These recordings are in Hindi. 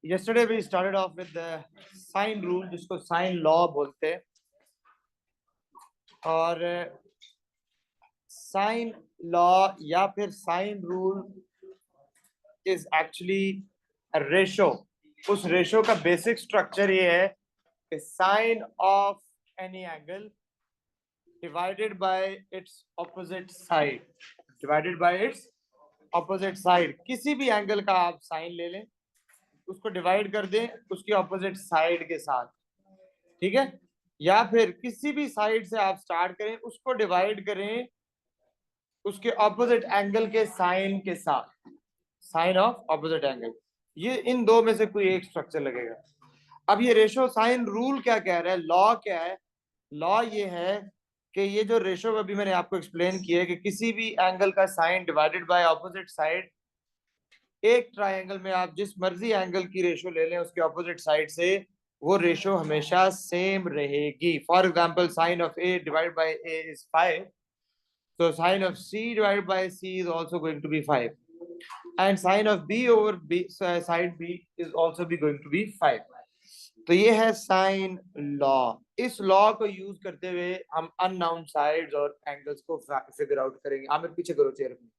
yesterday we started off with the sine rule, जिसको साइन लॉ बोलते हैं. और साइन लॉ या फिर sine rule is actually ratio. उस रेशो का बेसिक स्ट्रक्चर ये है कि sine of any angle divided by its opposite side. Divided by its opposite side. किसी भी एंगल का आप साइन ले लें, उसको डिवाइड कर दें उसकी ऑपोजिट साइड के साथ. ठीक है. या फिर किसी भी साइड से आप स्टार्ट करें, उसको डिवाइड करें उसके ऑपोजिट एंगल के साइन के साथ. साइन ऑफ ऑपोजिट एंगल, ये इन दो में से कोई एक स्ट्रक्चर लगेगा. अब ये रेशो साइन रूल क्या कह रहा है, लॉ क्या है? लॉ ये है कि ये जो रेशो अभी मैंने आपको एक्सप्लेन किया है कि किसी भी एंगल का sine divided by opposite side, एक ट्राइंगल में आप जिस मर्जी एंगल की रेशो ले लें उसके ऑपोजिट साइड से, वो रेशो हमेशा सेम रहेगी. For example sine of A divided by A is 5, so sin of c divided by c is also going to be 5, and sin of b over b side b is also be going to be 5. तो ये है साइन लॉ. इस लॉ को यूज करते हुए हम अननाउन साइड्स और एंगल्स को फिगर आउट करेंगे. आमिर पीछे करो चेयर में,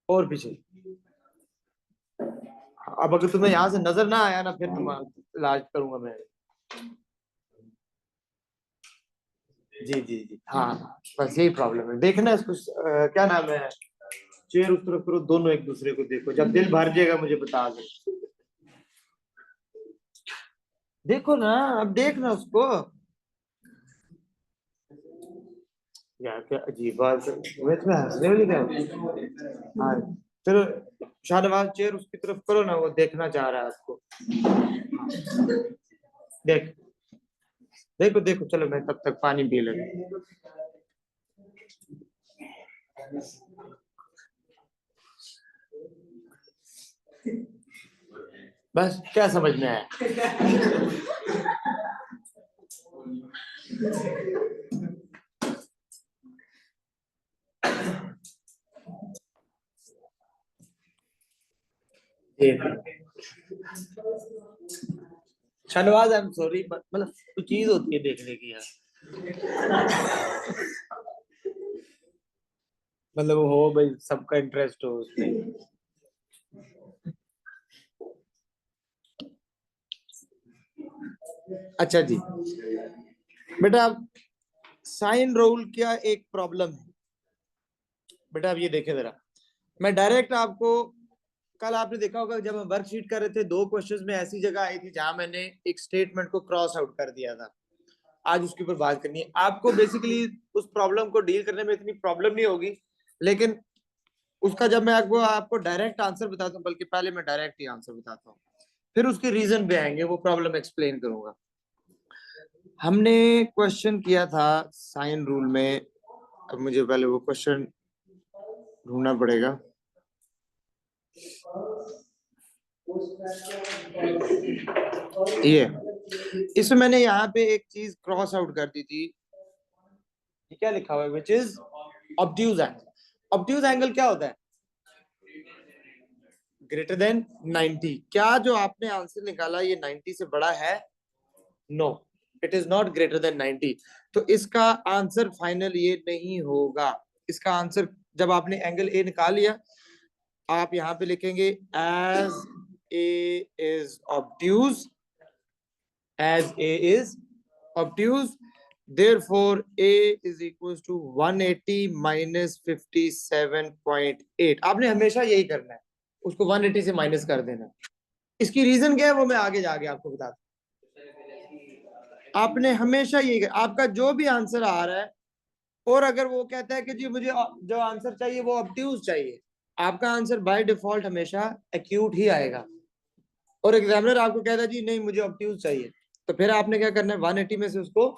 और पीछे. अब अगर तुम्हें यहाँ से नजर ना आया ना, फिर तुम्हारा इलाज करूंगा मैं. जी जी जी हाँ, बस यही प्रॉब्लम है. देखना इसको क्या नाम है, चेयर उस तरफ करो, दोनों एक दूसरे को देखो. जब दिल भर जाएगा मुझे बता दो. देखो ना, अब देखना उसको. यार क्या अजीब बात है, तुम्हें हंसने वाली क्या. हाँ चलो शाहनवाज, चेयर उसकी तरफ करो ना, वो देखना चाह रहा है आपको. देख देखो देखो. चलो मैं तब तक पानी पी लेता. बस क्या समझ में आया? शाहनवाज आई एम सॉरी, मतलब कुछ चीज होती है देखने की यार. मतलब हो भाई, सबका इंटरेस्ट हो उसमें. अच्छा जी बेटा, अब साइन रूल क्या एक प्रॉब्लम है बेटा. अब ये देखे जरा, मैं डायरेक्ट आपको, कल आपने देखा होगा जब हम वर्कशीट कर रहे थे, दो क्वेश्चंस में ऐसी जगह आई थी जहां मैंने एक स्टेटमेंट को क्रॉस आउट कर दिया था. आज उसके ऊपर बात करनी है आपको. बेसिकली उस प्रॉब्लम को डील करने में इतनी प्रॉब्लम नहीं होगी, लेकिन उसका जब मैं आपको डायरेक्ट आंसर बताता हूँ, बल्कि पहले मैं डायरेक्ट ही आंसर बताता हूँ, फिर उसके रीजन पे आएंगे, वो प्रॉब्लम एक्सप्लेन करूंगा. हमने क्वेश्चन किया था साइन रूल में. अब मुझे पहले वो क्वेश्चन ढूंढना पड़ेगा. ये इसमें मैंने यहाँ पे एक चीज क्रॉस आउट कर दी थी. ये क्या लिखा हुआ है, which is obtuse angle. Obtuse angle क्या होता है? Greater than 90. क्या जो आपने आंसर निकाला ये 90 से बड़ा है? No, it is not greater than 90. तो इसका आंसर फाइनल ये नहीं होगा. इसका आंसर, जब आपने एंगल ए निकाल लिया, आप यहाँ पे लिखेंगे as A is obtuse, as A is obtuse, therefore A is equals to 180 minus 57.8. आपने हमेशा यही करना है, उसको 180 से माइनस कर देना. इसकी रीजन क्या है वो मैं आगे जाके आपको बता दूं. आपने हमेशा यही कर, आपका जो भी आंसर आ रहा है, और अगर वो कहता है कि जी मुझे जो आंसर चाहिए वो ऑब्ट्यूज चाहिए, आपका आंसर बाय डिफॉल्ट हमेशा एक्यूट ही आएगा. और एग्जामिनर आपको कहता है जी नहीं मुझे ऑब्ट्यूज चाहिए, तो फिर आपने क्या करना है, 180 में से उसको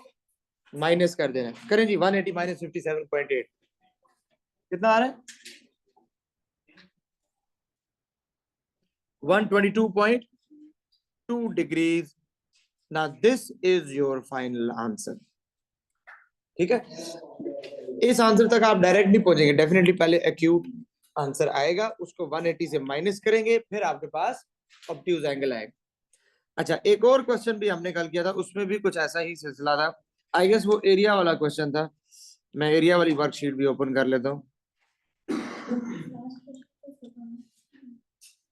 माइनस कर देना. करें जी, 180 माइनस 57.8 कितना आ रहा है? 122.2 डिग्रीज. ना this is your final answer. ठीक है, इस आंसर तक आप डायरेक्ट नहीं पहुंचेंगे, डेफिनेटली पहले एक्यूट आंसर आएगा, उसको 180 से माइनस करेंगे, फिर आपके पास ऑब्ट्यूज एंगल आएगा। अच्छा, एक और क्वेश्चन भी हमने कल किया था, उसमें भी कुछ ऐसा ही सिलसिला था। आई गेस वो एरिया वाला क्वेश्चन था। मैं एरिया वाली वर्कशीट भी ओपन कर लेता हूँ।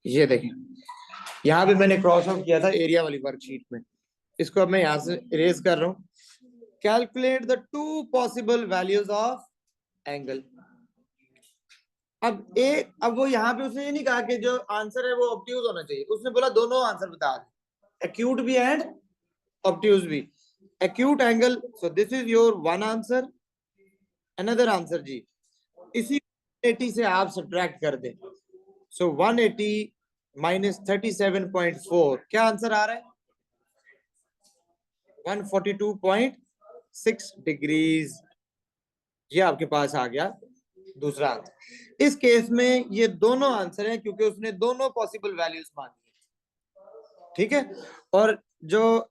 ये देखें, यहाँ पे मैंने क्रॉस आउट किया था एरिया वाली वर्कशीट में। इसको अब मैं यहाँ से इरेज कर रहा हूँ। Calculate the two possible values of angle. अब वो यहाँ पे उसने ये नहीं कहा कि जो आंसर है वो ऑब्ट्यूज होना चाहिए, उसने बोला दोनों आंसर बता दे, एक्यूट भी एंड ऑब्ट्यूज भी। Acute angle, so this is your one answer. Another answer जी, इसी 80 से आप सब्ट्रैक्ट कर दें। सो 180 माइनस 37.4, क्या आंसर आ रहा है? 142.6 डिग्रीज। ये आपके पास आ गया दूसरा आंसर। इस केस में ये दोनों आंसर हैं क्योंकि उसने दोनों पॉसिबल वैल्यूज मांगी। ठीक है, और जो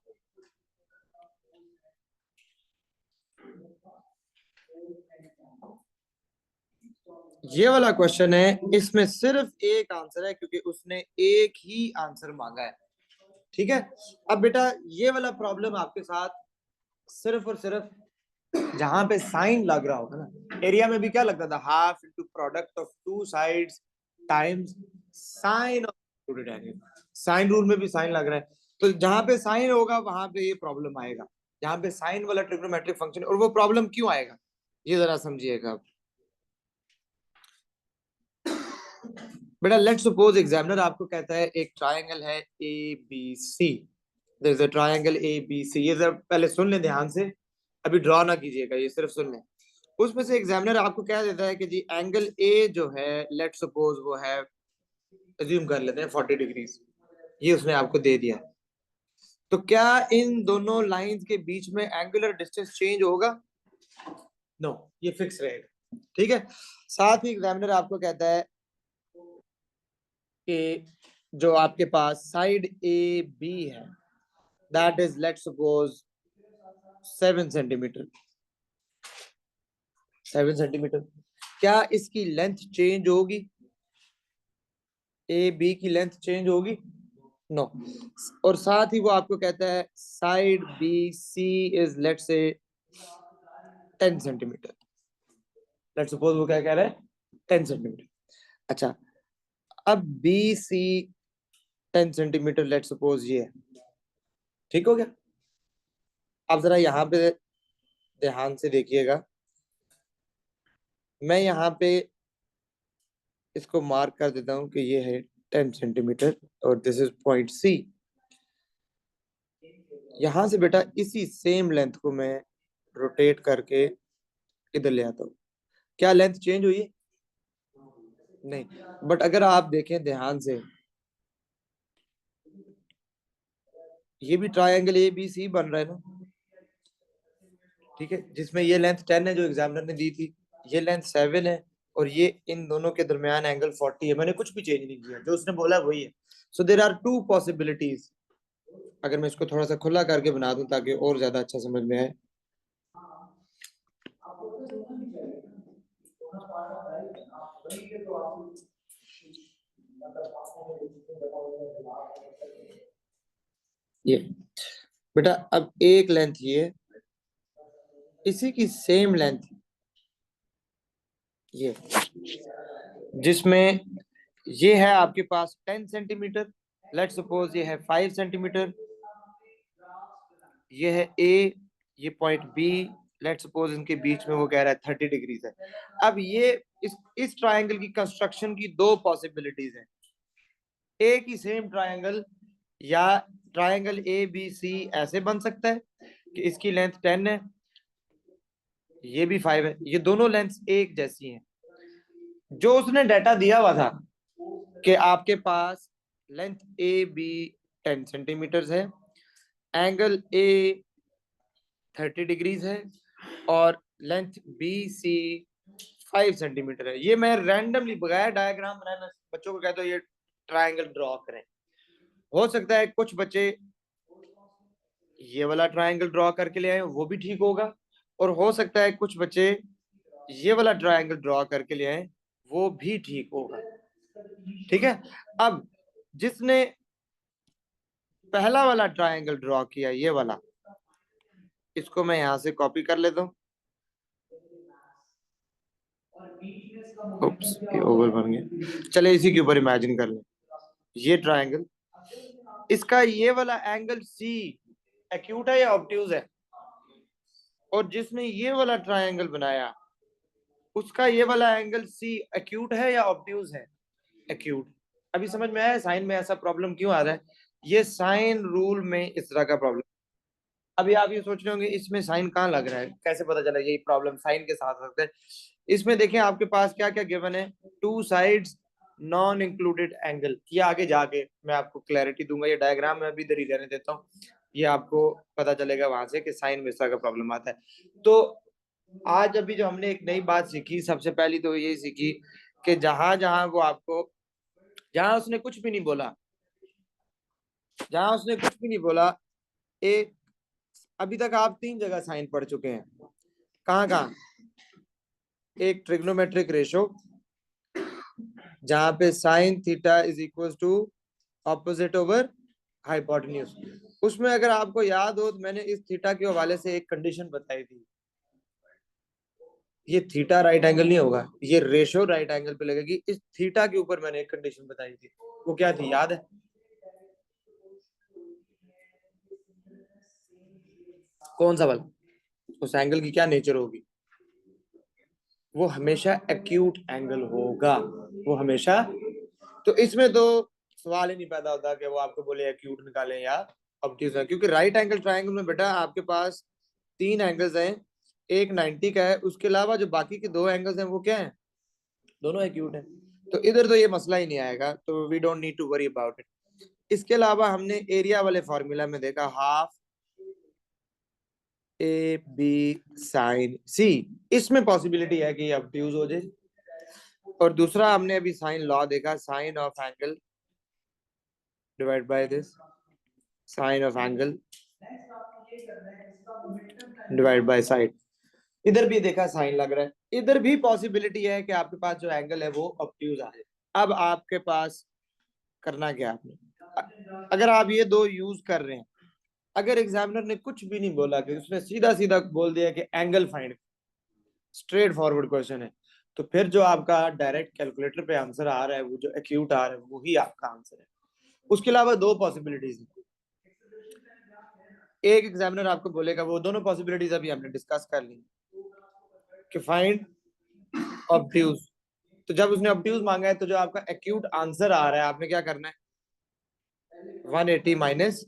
ये वाला क्वेश्चन है, इसमें सिर्फ एक आंसर है क्योंकि उसने एक ही आंसर मांगा है। ठीक है, अब बेटा ये वाला प्रॉब्लम आपके साथ सिर्फ और सिर्फ जहां पे साइन लग रहा होगा ना, एरिया में भी क्या लगता था, half into product of two sides times sine of angle. Sine rule में भी साइन लग रहा है, तो जहां पे साइन होगा वहां पे ये प्रॉब्लम आएगा, जहां पे साइन वाला ट्रिग्नोमेट्रिक फंक्शन। और वो प्रॉब्लम क्यों आएगा ये जरा समझिएगा। बेटा लेट्स सपोज एग्जामिनर आपको कहता है एक ट्रायंगल है A B C, there is a triangle A B C. ये जरा पहले सुन लें ध्यान से, अभी ड्रॉ ना कीजिएगा, ये सिर्फ सुन लें। उसमें से एग्जामिनर आपको कह देता है कि जी एंगल ए जो है, लेट्स सपोज वो है, अज्यूम कर लेते हैं 40 डिग्रीज, ये उसने आपको दे दिया। तो क्या इन दोनों लाइंस के बीच में एंगुलर डिस्टेंस चेंज होगा? नो, ये फिक्स रहेगा। ठीक है, साथ ही एग्जामिनर आपको कहता है कि जो आपके पास साइड ए बी है, that is let's suppose 7 centimetre. 7 centimetre, क्या इसकी लेंथ चेंज होगी? ए बी की लेंथ चेंज होगी? नो। और साथ ही वो आपको कहता है side B C is let's say 10 centimetre. Let's suppose वो क्या कह रहा है, 10 सेंटीमीटर। अच्छा, अब B C 10 centimetre let's suppose ये है। ठीक हो गया? अब जरा यहाँ पे ध्यान से देखिएगा, मैं यहाँ पे इसको मार्क कर देता हूं कि ये है 10 सेंटीमीटर और दिस इज पॉइंट सी। यहां से बेटा इसी सेम लेंथ को मैं रोटेट करके इधर ले आता हूँ। क्या लेंथ चेंज हुई है? नहीं। बट अगर आप देखें ध्यान से, ये भी ट्रायंगल ए बी सी बन रहा है ना। ठीक है, जिसमें ये लेंथ 10 है जो एग्जामिनर ने दी थी, ये लेंथ 7 है, और ये इन दोनों के दरमियान एंगल 40 है। मैंने कुछ भी चेंज नहीं किया, जो उसने बोला वही है। So there are two possibilities. अगर मैं इसको थोड़ा सा खुला करके बना दूं ताकि और ज्यादा अच्छा समझ में आए। ये बेटा अब एक लेंथ ये, इसी की सेम लेंथ ये, जिसमें ये है आपके पास 10 सेंटीमीटर, लेट्स सपोज ये है 5 सेंटीमीटर, ये है ए, ये पॉइंट बी, लेट्स सपोज इनके बीच में वो कह रहा है 30 डिग्रीज है। अब ये इस ट्रायंगल की कंस्ट्रक्शन की दो पॉसिबिलिटीज हैं। एक ही सेम ट्रायंगल, या ट्रायंगल ए बी सी ऐसे बन सकता है कि इसकी लेंथ 10 है, ये भी 5 है, ये दोनों लेंथ एक जैसी हैं। जो उसने डाटा दिया हुआ था कि आपके पास लेंथ ए बी 10 सेंटीमीटर है, एंगल ए 30 डिग्रीज है, और लेंथ बी सी 5 सेंटीमीटर है। ये मैं रैंडमली बगैर डायग्राम बनाए मैं बच्चों को कहता हूँ ये ट्रायंगल ड्रॉ करें। हो सकता है कुछ बच्चे ये वाला ट्रायंगल ड्रॉ करके ले आए, वो भी ठीक होगा, और हो सकता है कुछ बच्चे ये वाला ट्रायंगल ड्रॉ करके ले आए, वो भी ठीक होगा। ठीक है, अब जिसने पहला वाला ट्रायंगल ड्रॉ किया, ये वाला, इसको मैं यहां से कॉपी कर लेता हूं। उप्स, ये ओवल बन गया। चले इसी के ऊपर इमेजिन कर लें, ये ट्रायंगल, इसका ये वाला एंगल सी एक्यूट है या ऑब्ट्यूज है? और जिसने ये वाला ट्रायंगल बनाया, उसका ये वाला एंगल सी एक्यूट है या ऑब्ट्यूज है? एक्यूट। अभी समझ में आया साइन में ऐसा प्रॉब्लम क्यों आ रहा है? ये साइन रूल में इस तरह का प्रॉब्लम। अभी आप ये सोच रहे होंगे इसमें साइन कहाँ लग रहा है, कैसे पता चला यही प्रॉब्लम साइन के साथ सकते हैं? इसमें देखें आपके पास क्या क्या गिवन है, two sides non included angle. ये आगे जाके मैं आपको क्लैरिटी दूंगा, ये डायग्राम मैं अभी इधर ही रहने देता हूँ, ये आपको पता चलेगा वहां से कि साइन में इस तरह का प्रॉब्लम आता है। तो आज अभी जो हमने एक नई बात सीखी, सबसे पहली तो यही सीखी कि जहां जहां वो आपको, जहां उसने कुछ भी नहीं बोला, जहां उसने कुछ भी नहीं बोला, एक, अभी तक आप 3 जगह साइन पढ़ चुके हैं। कहाँ कहाँ? एक ट्रिग्नोमेट्रिक रेशो, जहां पे sine theta is equal to opposite over hypotenuse. उसमें अगर आपको याद हो तो मैंने इस थीटा के हवाले से एक कंडीशन बताई थी, ये थीटा राइट एंगल नहीं होगा, ये रेशो राइट एंगल पे लगेगी, इस थीटा के ऊपर मैंने एक कंडीशन बताई थी। वो क्या थी, याद है? कौन सा वाला? उस एंगल की क्या नेचर होगी? वो हमेशा एक्यूट एंगल होगा, वो हमेशा। तो इसमें तो सवाल ही नहीं पैदा होता कि वो आपको बोले एक्यूट निकालें या ऑब्ट्यूज है, क्योंकि राइट एंगल ट्रायंगल में बेटा आपके पास 3 एंगल्स हैं, एक 90 का है, उसके अलावा जो बाकी के 2 एंगल्स हैं वो क्या है? दोनों एक्यूट है। तो इधर तो ये मसला ही नहीं आएगा, तो we don't need to worry about it. इसके अलावा हमने एरिया वाले फॉर्मूला में देखा half A B sine C, इसमें पॉसिबिलिटी है कि ये ऑब्ट्यूज हो जाए। और दूसरा हमने अभी साइन लॉ देखा, sine of angle divide by this, sine of angle divide by side. इधर भी देखा साइन लग रहा है, इधर भी पॉसिबिलिटी है कि आपके पास जो एंगल है वो ऑब्ट्यूज आ जाए। अब आपके पास करना क्या आपने, अगर आप ये 2 यूज कर रहे हैं, अगर एग्जामिनर ने कुछ भी नहीं बोला कि उसने सीधा सीधा बोल दिया कि angle find, straight forward question है, तो फिर जो आपका डायरेक्ट कैलकुलेटर पे आंसर आ रहा है, वो जो एक्यूट आ रहा है वही आपका आंसर है। उसके अलावा 2 पॉसिबिलिटीज है, एक एग्जामिनर आपको बोलेगा, वो दोनों पॉसिबिलिटीज अभी हमने डिस्कस कर ली कि फाइंड ऑब्ट्यूज। तो जब उसने ऑब्ट्यूज मांगा है, तो जो आपका एक्यूट आंसर आ रहा है आपने क्या करना है, 180 माइनस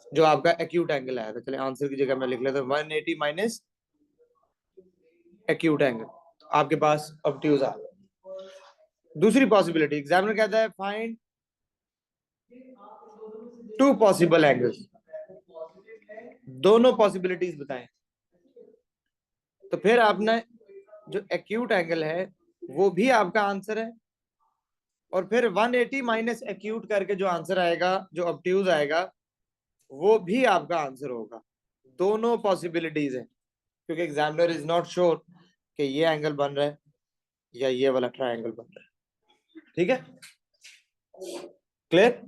जो आपका एक्यूट एंगल आया था। चले आंसर की जगह मैं लिख लेता हूँ 180 माइनस एक्यूट एंगल, आपके पास ऑब्ट्यूज आ रहा है। दूसरी पॉसिबिलिटी एग्जामिनर कहता है फाइंड 2 पॉसिबल एंगल्स, दोनों पॉसिबिलिटीज बताएं। तो फिर आपने जो एक्यूट एंगल है वो भी आपका आंसर है, और फिर 180 माइनस एक्यूट करके जो आंसर आएगा, जो ऑब्ट्यूज आएगा, वो भी आपका आंसर होगा। दोनों पॉसिबिलिटीज है, क्योंकि एग्जामिनर इज नॉट श्योर कि ये एंगल बन रहा है या ये वाला ट्रायंगल बन रहा है। ठीक है, क्लियर?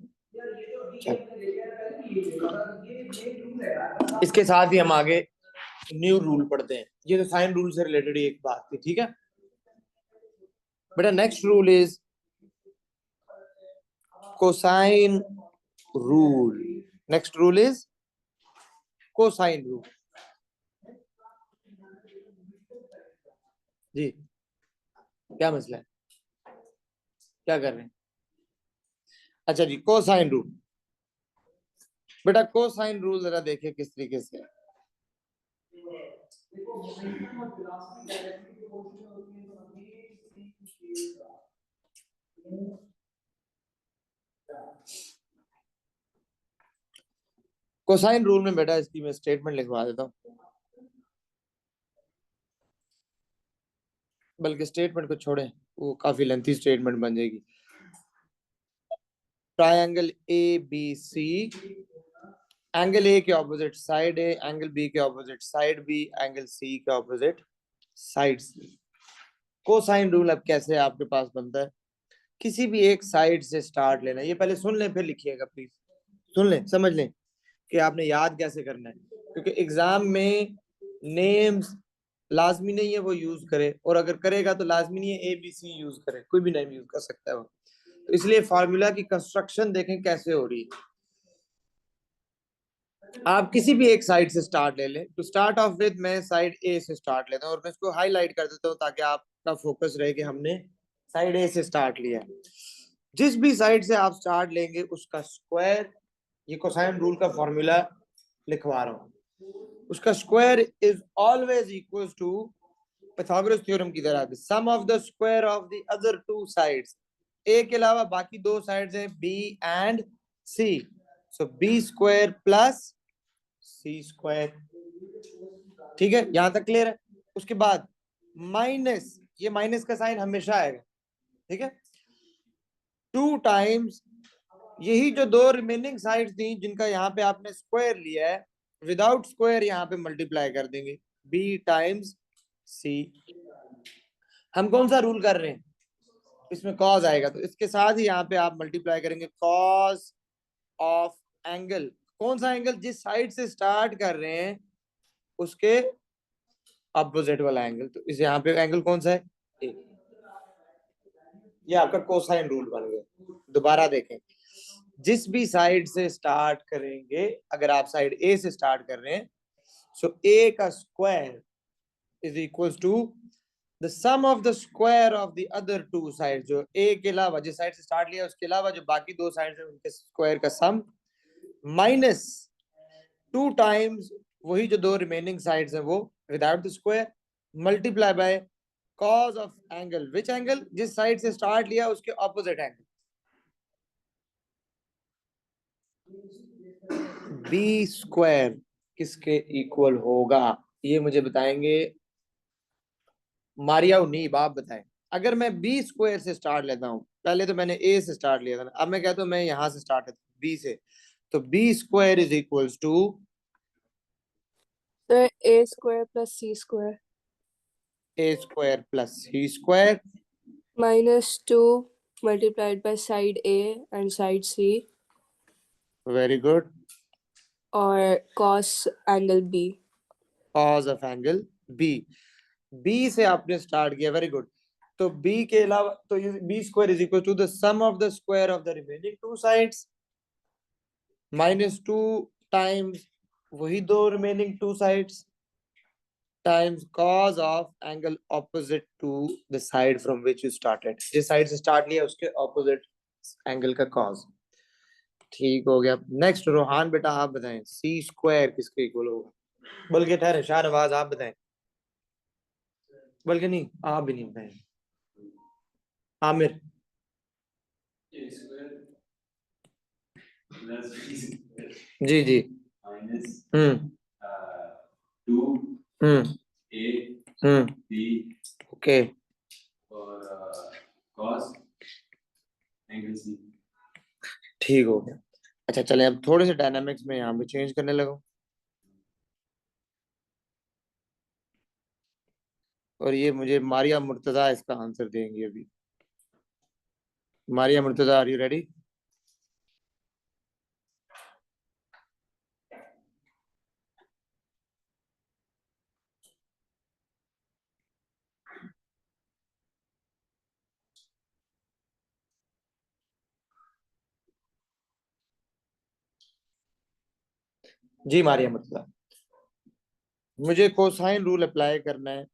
इसके साथ ही हम आगे न्यू रूल पढ़ते हैं। ये तो साइन रूल से रिलेटेड ही एक बात थी, ठीक है बेटा। Next rule is cosine rule. Next rule is cosine rule. जी, क्या मसला है, क्या कर रहे हैं? अच्छा जी, कोसाइन रूल। बेटा कोसाइन रूल जरा देखिए किस तरीके से है। कोसाइन रूल में बेटा इसकी मैं स्टेटमेंट लिखवा देता हूँ, बल्कि स्टेटमेंट को छोड़े, वो काफी लेंथी स्टेटमेंट बन जाएगी। Triangle A B C, angle A के opposite side A, angle B के opposite side B, angle C के opposite side C. Cosine rule अब कैसे आपके पास बनता है, किसी भी एक साइड से स्टार्ट लेना, ये पहले सुन लें फिर लिखिएगा प्लीज, सुन लें समझ लें कि आपने याद कैसे करना है, क्योंकि एग्जाम में नेम्स लाजमी नहीं है वो यूज करे, और अगर करेगा तो लाजमी नहीं है ABC यूज करे, कोई भी नेम यूज कर सकता है वो, तो इसलिए फार्मूला की कंस्ट्रक्शन देखें कैसे हो रही है। आप किसी भी एक साइड से स्टार्ट ले लें, तो स्टार्ट ऑफ विद मैं साइड ए से स्टार्ट लेता हूँ, और मैं इसको हाईलाइट कर देता हूँ ताकि आपका फोकस रहे कि हमने साइड ए से स्टार्ट लिया है। जिस भी साइड से आप स्टार्ट लेंगे उसका स्क्वायर, ये कोसाइन रूल का फॉर्मूला लिखवा रहा हूँ, उसका square is always equal to Pythagoras theorem की तरह sum of the square of the other two sides, A के अलावा बाकी दो साइड्स हैं B and C, so B square plus C square. ठीक है, यहां तक क्लियर है। उसके बाद माइनस, ये माइनस का साइन हमेशा आएगा, ठीक है, 2 टाइम्स यही जो दो रिमेनिंग साइड्स थी जिनका यहाँ पे आपने स्क्वायर लिया है, विदाउट स्क्वायर यहाँ पे मल्टीप्लाई कर देंगे बी टाइम्स सी। हम कौन सा रूल कर रहे हैं, इसमें कॉस आएगा तो इसके साथ ही यहाँ पे आप मल्टीप्लाई करेंगे कॉस ऑफ एंगल, कौन सा एंगल, जिस साइड से स्टार्ट कर रहे हैं उसके अपोजिट वाला एंगल, तो इस यहाँ पे एंगल कौन सा है ए। ये आपका कोसाइन रूल बन गया। दोबारा देखें, जिस भी साइड से स्टार्ट करेंगे, अगर आप साइड ए से स्टार्ट कर रहे हैं, सो ए का square is equal to the sum of the square of the other two side, जो ए के अलावा जिस साइड से स्टार्ट लिया उसके अलावा जो बाकी दो साइड है उनके स्क्वायर का सम, माइनस 2 टाइम्स वही जो दो रिमेनिंग साइड्स हैं वो without the square, multiply by cos of angle, which angle, जिस साइड से स्टार्ट लिया उसके ऑपोजिट एंगल, बी स्क्वायर किसके इक्वल होगा, ये मुझे बताएंगे मारिया नीब, आप बताएं। अगर मैं बी स्क्वायर से स्टार्ट लेता हूं, पहले तो मैंने ए से स्टार्ट लिया था, अब मैं कहता हूं मैं यहां से स्टार्ट लेता हूं बी से, तो B square is equals to A square plus C square A square plus C square -2 multiplied by side A and side C very good, और cos angle B। Cos of angle B, B से आपने स्टार्ट किया, वेरी गुड, तो बी के अलावा तो ये B square is equal to the sum of the square of the remaining two sides -2 times वही दो remaining two sides times cos of angle opposite to the side from which you started, जिस साइड से स्टार्ट लिया उसके ऑपोजिट एंगल का cos। ठीक हो गया। नेक्स्ट रोहान बेटा आप बताएं सी स्क्वायर किसके इक्वल होगा, बल्कि ठहरे शाहनवाज आप बताएं, बल्कि नहीं आप भी नहीं बताएं, Aamir ji ji minus hmm 2 hmm A B okay और कॉस एंगल सी। ठीक हो गया। अच्छा चलें अब थोड़े से डायनामिक्स में यहाँ पे चेंज करने लगा, और ये मुझे मारिया मुर्तजा इसका आंसर देंगे अभी। Maria Murtaza are you ready? जी मारिया मुर्तजा, मुझे कोसाइन रूल अप्लाई करना है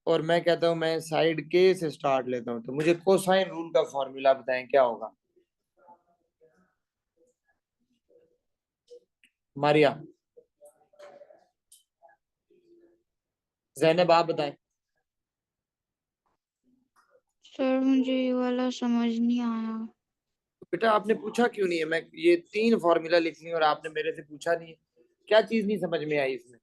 और मैं कहता हूं मैं साइड के से स्टार्ट लेता हूं, तो मुझे कोसाइन रूल का फॉर्मूला बताएं क्या होगा। मारिया, जैनब आप बताएं। सर मुझे ये वाला समझ नहीं आया। बेटा आपने पूछा क्यों नहीं है, मैं ये 3 फॉर्मूला लिख ली और आपने मेरे से पूछा नहीं है, क्या चीज नहीं समझ में आई इसमें?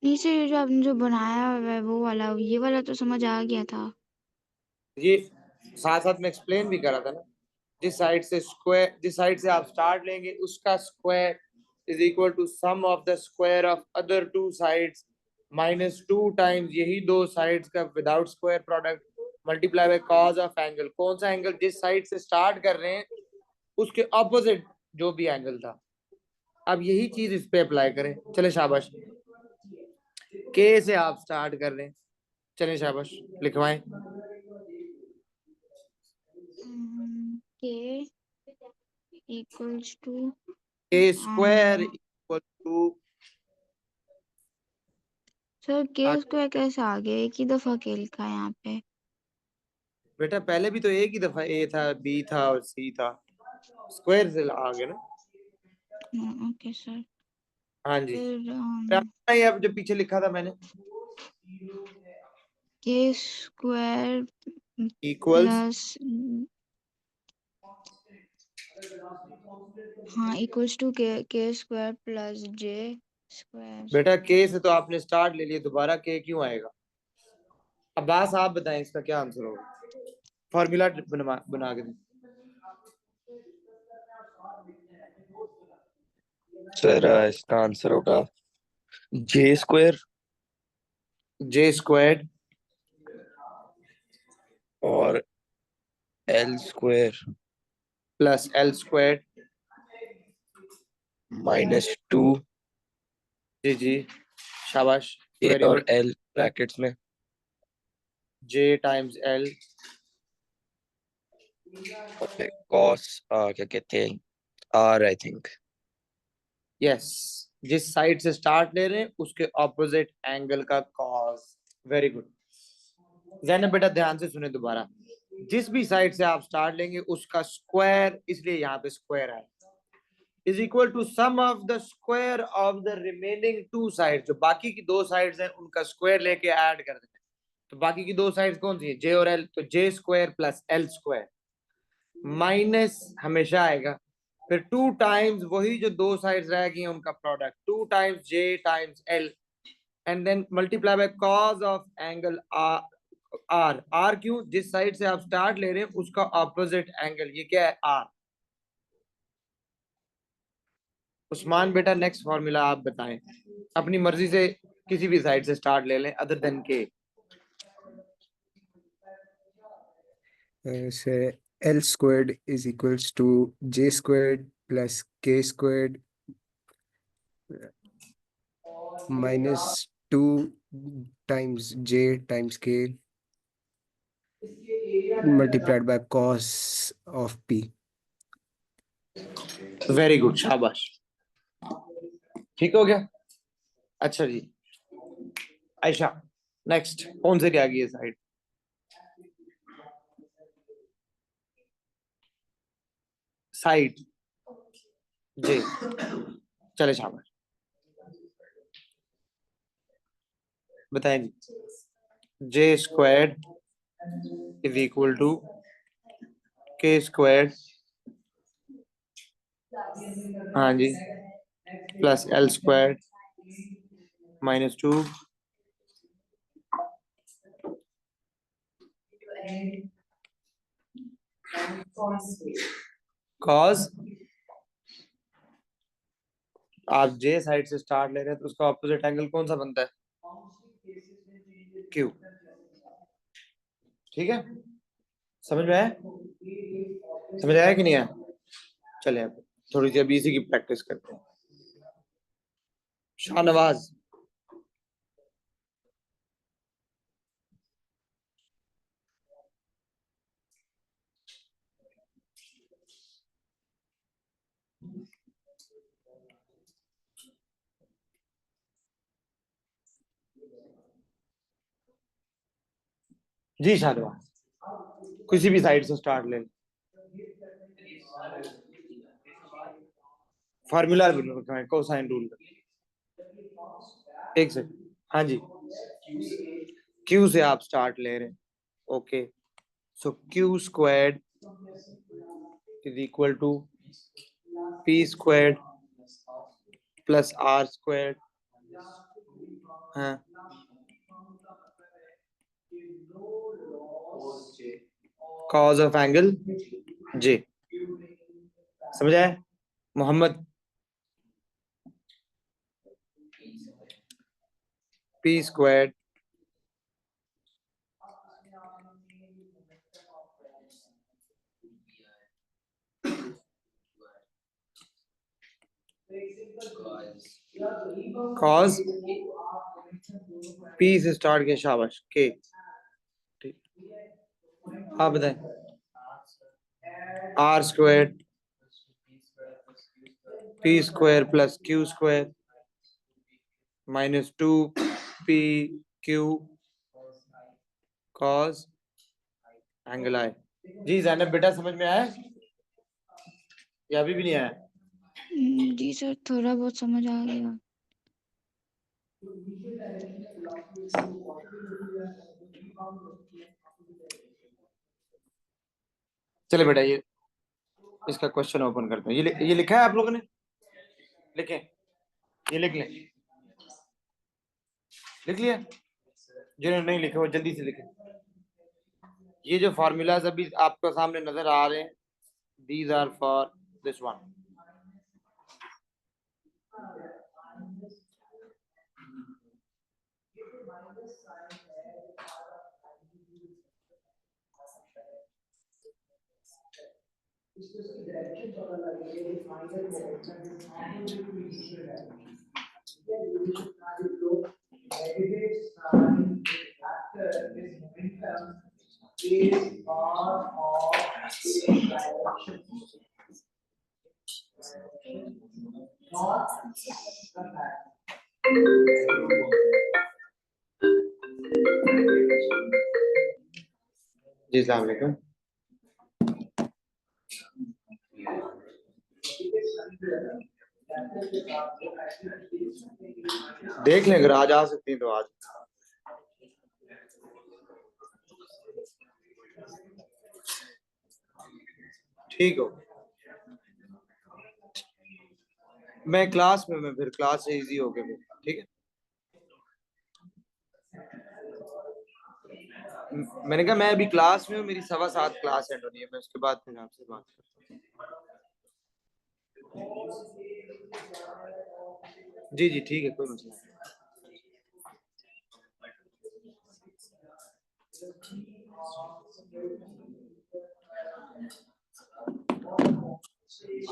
नहीं सर, ये जो आपने जो बनाया हुआ है वो वाला, ये वाला तो समझ आ गया था। ये साथ साथ में एक्सप्लेन भी करा था ना, जिस साइड से स्क्वायर, जिस साइड से आप स्टार्ट लेंगे उसका square is equal to sum of the square of other two sides -2 times यही दो साइड्स का without square product multiply by cos of angle. कौन सा एंगल? जिस साइड से स्टार्ट कर रहे हैं उसके ऑपोजिट जो भी एंगल था। अब यही चीज इस पे अप्लाई करें। चले शाबाश। के से आप स्टार्ट कर रहे हैं, चले शाबाश लिखवाएं। K equals to A square equal to, sir K square कैसे आ गया? एक ही दफा के लिखा है यहाँ पे। बेटा पहले भी तो एक ही दफा ए था, बी था और सी था, स्क्वायर से आ गया ना। Okay sir. हाँ जी। फिर ये अब जो पीछे लिखा था मैंने, के स्क्वायर इक्वल्स, प्लस हाँ इक्वल्स टू के स्क्वायर प्लस जे स्क्वायर। बेटा के से तो आपने स्टार्ट ले लिया, दोबारा के क्यों आएगा? अब्बास आप बताएं इसका क्या आंसर होगा? फॉर्मूला बना के दें। सर इसका आंसर होगा जे स्क्वायर जे स्क्वायर और L square plus L square, -2 जी जी शाबाश, ए वेरी और गुड। एल ब्रैकेट्स में जे टाइम्स एल कॉस क्या कहते हैं आर आई थिंक। यस, जिस साइड से स्टार्ट ले रहे हैं उसके ऑपोजिट एंगल का कॉस। Very good. जैनब बेटा ध्यान से सुने दोबारा, जिस भी साइड से आप स्टार्ट लेंगे उसका स्क्वायर, इसलिए यहाँ पे स्क्वायर है, is equal to sum of the square of the remaining two side. जो बाकी की दो साइड्स हैं उनका स्क्वायर लेके ऐड कर देना। तो बाकी की दो साइड्स कौन सी है? जे और एल। तो J square plus L square minus हमेशा आएगा, फिर 2 टाइम्स वही जो दो साइड्स रह गई हैं उनका product, 2 times J times L, and then multiply by cos of angle R. R क्यों? जिस साइड से आप स्टार्ट ले रहे हैं उसका ऑपोजिट एंगल, ये क्या है? आर। उस्मान बेटा नेक्स्ट फॉर्मूला आप बताएं, अपनी मर्जी से किसी भी साइड से स्टार्ट ले लें other than K. Say L squared is equals to J squared plus K squared -2 times J times K multiplied by cos of P. Very good, शाबाश, ठीक हो गया। अच्छा जी आयशा, नेक्स्ट कौन से क्या गई है साइड? साइड जी, चले शाबाश बताएं जी। जे स्क्वायर्ड इज इक्वल टू के स्क्वायर्ड, हाँ जी, प्लस एल स्क्वायर्ड -2 कॉस। आप जे साइड से स्टार्ट ले रहे हैं तो उसका ऑपोजिट एंगल कौन सा बनता है? क्यू। ठीक है, समझ में आया? समझ आया कि नहीं आया? चले अब थोड़ी सी अभी इसी की प्रैक्टिस करते हैं। शाहनवाज, जी शाहनवाज, किसी भी साइड से स्टार्ट ले, फार्मूला कोसाइन रूल का। एक सेकंड, हाँ जी, क्यू से आप स्टार्ट ले रहे हैं, okay, so Q squared is equal to P squared plus R squared, हाँ, कॉज ऑफ एंगल जे। समझ आया? Mohammad, P P squared cos P से स्टार्ट किया, शाबाश, K। ठीक, आप बताएं। R squared P square plus Q square minus 2PQ cos angle I। जी ज़ैनब बेटा, समझ में आया या अभी भी नहीं आया? जी सर, थोड़ा बहुत समझ आ गया। चले बेटा, ये इसका क्वेश्चन ओपन करते हैं। ये लिखा है आप लोगों ने? लिखे? ये लिख लें, लिख लिया? जिन्होंने नहीं लिखे वो जल्दी से लिखे। ये जो फॉर्मूलाज अभी आपको सामने नजर आ रहे हैं, these are for this one. जी अस्सलाम वालेकुम। देख लें, अगर आज आ सकती हैं तो आज। ठीक हो, मैं क्लास में, मैं फिर क्लास से इजी हो गया, ठीक है। मैंने कहा मैं अभी क्लास में हूँ, मेरी 7:15 क्लास एंड होनी है, मैं उसके बाद फिर आपसे बात करता हूँ। जी जी ठीक है, कोई मसला नहीं।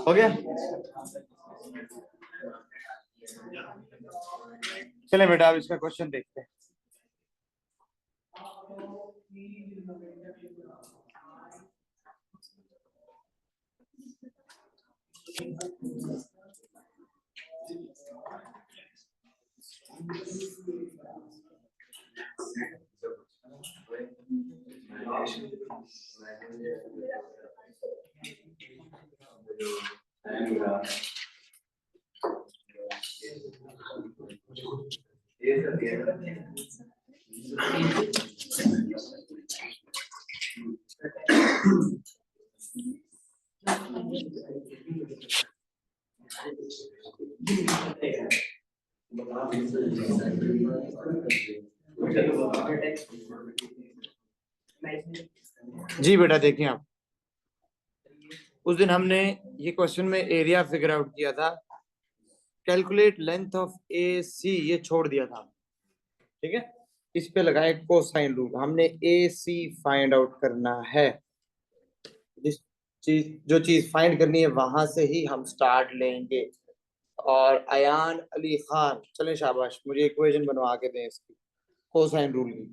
हो गया? चले बेटा, अब इसका क्वेश्चन देखते हैं। जी बेटा देखिए, आप उस दिन हमने ये क्वेश्चन में एरिया फिगर आउट किया था, कैलकुलेट लेंथ ऑफ ए सी, ये छोड़ दिया था, ठीक है। इस पे लगाए कोसाइन रूल, हमने ए सी फाइंड आउट करना है। जो चीज फाइंड करनी है वहां से ही हम स्टार्ट लेंगे। और अयान अली खान, चलें शाबाश, मुझे इक्वेशन बनवा के दें इसकी, कोसाइन रूल की।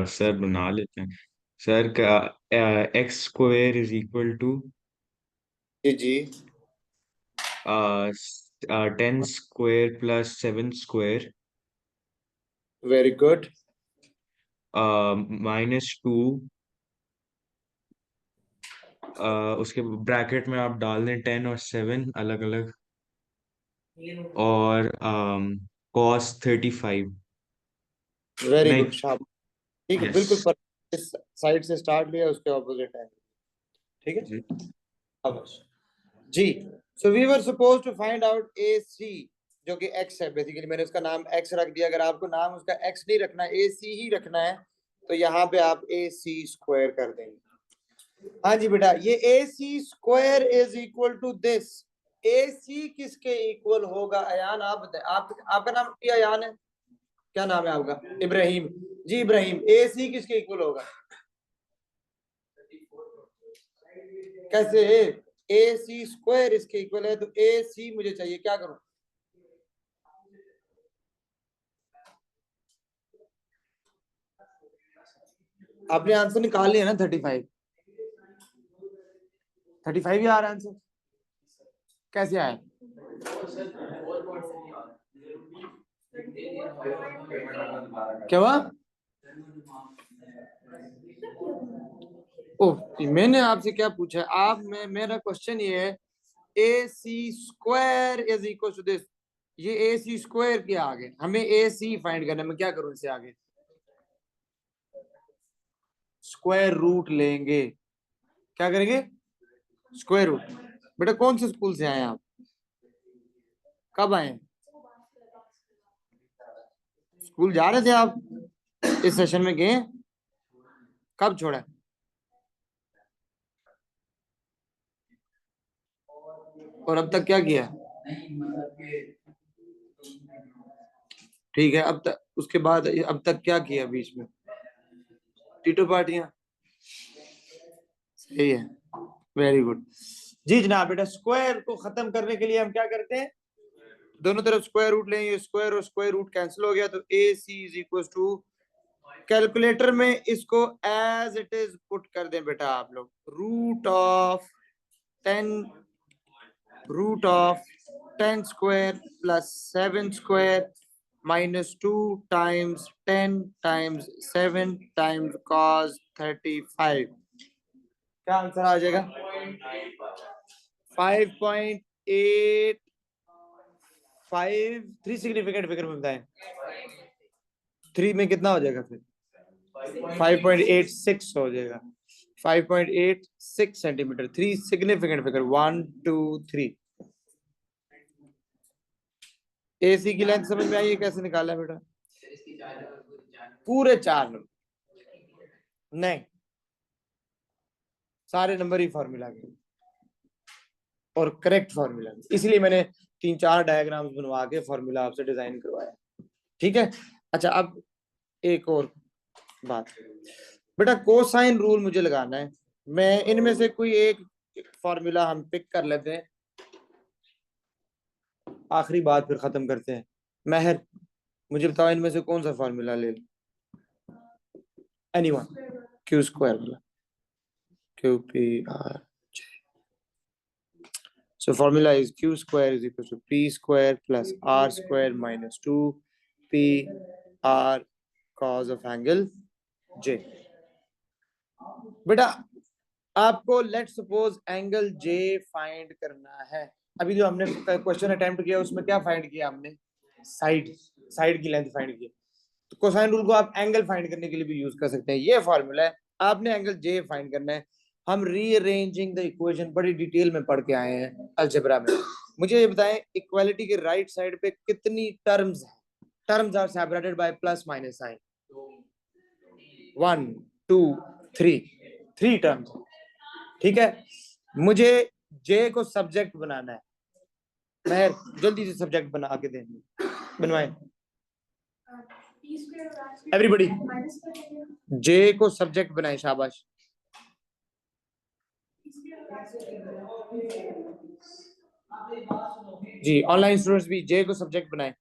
सर बना लेते हैं। सर का X square is equal to जी जी 10 square plus 7 square very good. -2, उसके ब्रैकेट में आप डाल दें 10 और 7 अलग अलग, और cos 35। वेरी नहीं, गुड, शाबाश, ठीक है, यस बिल्कुल पर इस साइड से स्टार्ट लिया, उसके ऑपोजिट है, ठीक है। जी। शाबाश जी। So we were suppose to find out A C, जो कि x है। बेसिकली मैंने उसका नाम x रख दिया। अगर आपको नाम उसका x नहीं रखना, ए सी ही रखना है, तो यहाँ पे आप ए सी स्क्वायर कर देंगे। हाँ जी बेटा, ये A C square is equal to this, AC किसके इक्वल होगा? अयान आप बताएं। आपका नाम क्या अयान है? क्या नाम है आपका? इब्राहिम। जी इब्राहिम, AC किसके इक्वल होगा? कैसे है? AC स्क्वायर इसके इक्वल है, तो AC मुझे चाहिए, क्या करूं? आपने आंसर निकाल लिया ना? 35 ही आ रहा है आंसर। कैसे आया? क्या हुआ? ओह, मैंने आपसे क्या पूछा? मेरा क्वेश्चन ये है, AC square is equal to this. ये AC स्क्वायर के आगे हमें AC फाइंड करना है। मैं क्या करूं इससे आगे? स्क्वायर रूट लेंगे। क्या करेंगे? Square root. बेटा कौन से स्कूल से आए आप? कब आए? स्कूल जा रहे थे आप? इस सेशन में गए? कब छोड़ा? और अब तक क्या किया? ठीक है, अब तक उसके बाद अब तक क्या किया बीच में? टीटो पार्टियां। सही है, वेरी गुड। जी जनाब। बेटा स्क्वायर को खत्म करने के लिए हम क्या करते हैं? दोनों तरफ स्क्वायर रूट लेंगे। स्क्वायर और स्क्वायर रूट कैंसिल हो गया, तो AC is equal to, calculator में इसको एज इट इज पुट कर दें बेटा आप लोग। Root of 10 square plus 7 square minus 2 times 10 times 7 times cos 35। क्या आंसर आ जाएगा? 5.853 सिग्निफिकेंट फिगर में बताएं। 3 में कितना हो जाएगा फिर? 5.86 हो जाएगा। 5.86 सेंटीमीटर। 3 significant figure, 1 2 3। AC की लेंथ समझ में आई है कैसे निकाला है बेटा? पूरे 4 नंबर नहीं, सारे नंबर ही फॉर्मूला के और करेक्ट फॉर्मूला, इसलिए मैंने 3-4 डायग्राम्स बनवा के फॉर्मूला आपसे डिजाइन करवाया। ठीक है। अच्छा, अब एक और बात बेटा, कोसाइन रूल मुझे लगाना है। मैं इनमें से कोई एक फॉर्मूला हम पिक कर लेते हैं, आखिरी बात फिर खत्म करते हैं। महर मुझे बताओ इनमें से कौन सा फॉर्मूला ले लो? एनीवन? क्यू स्क्वायर वाला, QPR। So formula is Q square is equal to P square plus R square minus 2PR cos of angle J। बेटा आपको let suppose angle J find करना है। अभी जो हमने क्वेश्चन अटेम्प्ट किया उसमें क्या फाइंड किया हमने? साइड की लेंथ फाइंड की। तो कोसाइन रूल को आप एंगल फाइंड करने के लिए भी यूज कर सकते हैं। ये फॉर्मूला है, आपने एंगल J फाइंड करना है। हम रीअरेंजिंग द इक्वेशन बड़ी डिटेल में पढ़ के आए हैं अलजेब्रा में। मुझे ये बताएं, इक्वालिटी के राइट साइड पे कितनी टर्म्स हैं? Terms are separated by plus minus sign. 1 2 3 terms. ठीक है, मुझे J को सब्जेक्ट बनाना है। महर जल्दी से सब्जेक्ट बना के दें, बनवाएं एवरीबॉडी। J को सब्जेक्ट बनाए, शाबाश। जी ऑनलाइन स्टूडेंट्स भी J को सब्जेक्ट बनाए।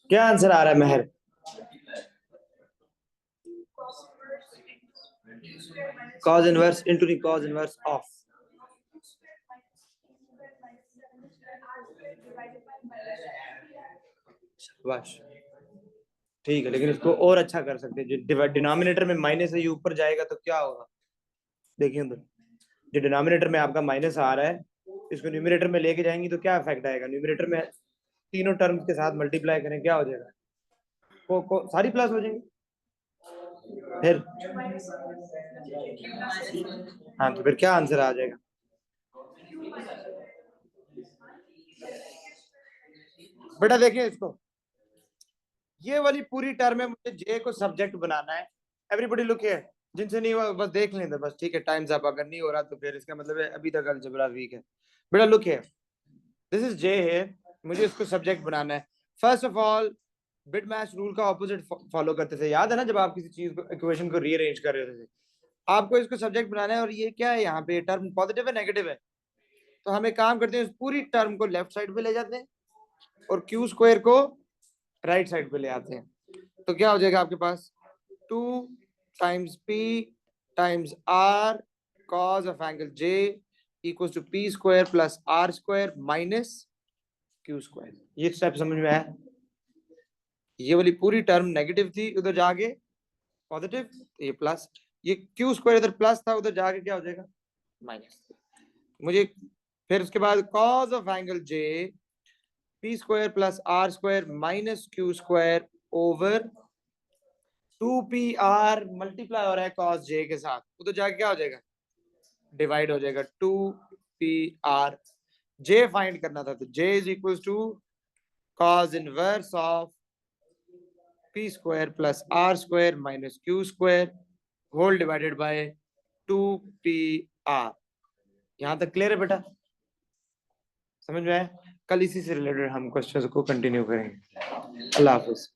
क्या आंसर आ रहा है महर? cos inverse into the cos inverse of शाबाश ठीक है, लेकिन इसको और अच्छा कर सकते हैं। जो डिनोमिनेटर में माइनस है ये ऊपर जाएगा तो क्या होगा, देखिए उधर जो डिनोमिनेटर में आपका माइनस आ रहा है इसको न्यूमरेटर में लेके जाएंगे तो क्या इफेक्ट आएगा, न्यूमरेटर में तीनों टर्म्स के साथ मल्टीप्लाई करें क्या हो जाएगा, सारी प्लस हो जाएंगी। फिर हाँ तो फिर क्या आंसर आ जाएगा, बेटा देखिए इसको, ये वाली पूरी टर्म है, मुझे जे को सब्जेक्ट बनाना है। एवरीबॉडी लुक हियर, जिनसे नहीं हुआ बस देख लें तो बस ठीक है, टाइम्स अप, अगर नहीं हो रहा तो फिर इसका मतलब है अभी तक अलजेब्रा वीक है। बेटा लुक हियर, दिस इज जे है, मुझे इसको सब्जेक्ट बनाना है। First of all bit match rule का ऑपोजिट फॉलो करते थे, याद है ना, जब आप किसी चीज को इक्वेशन को रीअरेंज कर रहे थे आपको इसको सब्जेक्ट बनाना है। और ये क्या है, यहाँ पे टर्म पॉजिटिव है नेगेटिव है, तो हम एक काम करते हैं, इस पूरी टर्म को लेफ्ट साइड पे ले जाते हैं और क्यू स्क्वायर को राइट साइड पे ले आते हैं। तो क्या हो जाएगा आपके पास 2 times p times r cos of angle j equals to p square plus r square minus q square. ये स्टेप समझ में आया, ये वाली पूरी टर्म नेगेटिव थी, उधर जाके पॉजिटिव, ये प्लस, ये q स्क्वायर इधर प्लस था, उधर जाके क्या हो जाएगा माइनस। मुझे फिर उसके बाद cos of angle j p square plus r square minus q square over 2pr multiply हो रहा है cos j के साथ, उधर जाके क्या हो जाएगा डिवाइड हो जाएगा 2pr। j फाइंड करना था तो j is equal to cos inverse of p square plus r square minus q square whole divided by 2pr। यहां तक क्लियर है बेटा, समझ में आया? कल इसी से रिलेटेड हम क्वेश्चंस को कंटिन्यू करेंगे। अल्लाह हाफिज।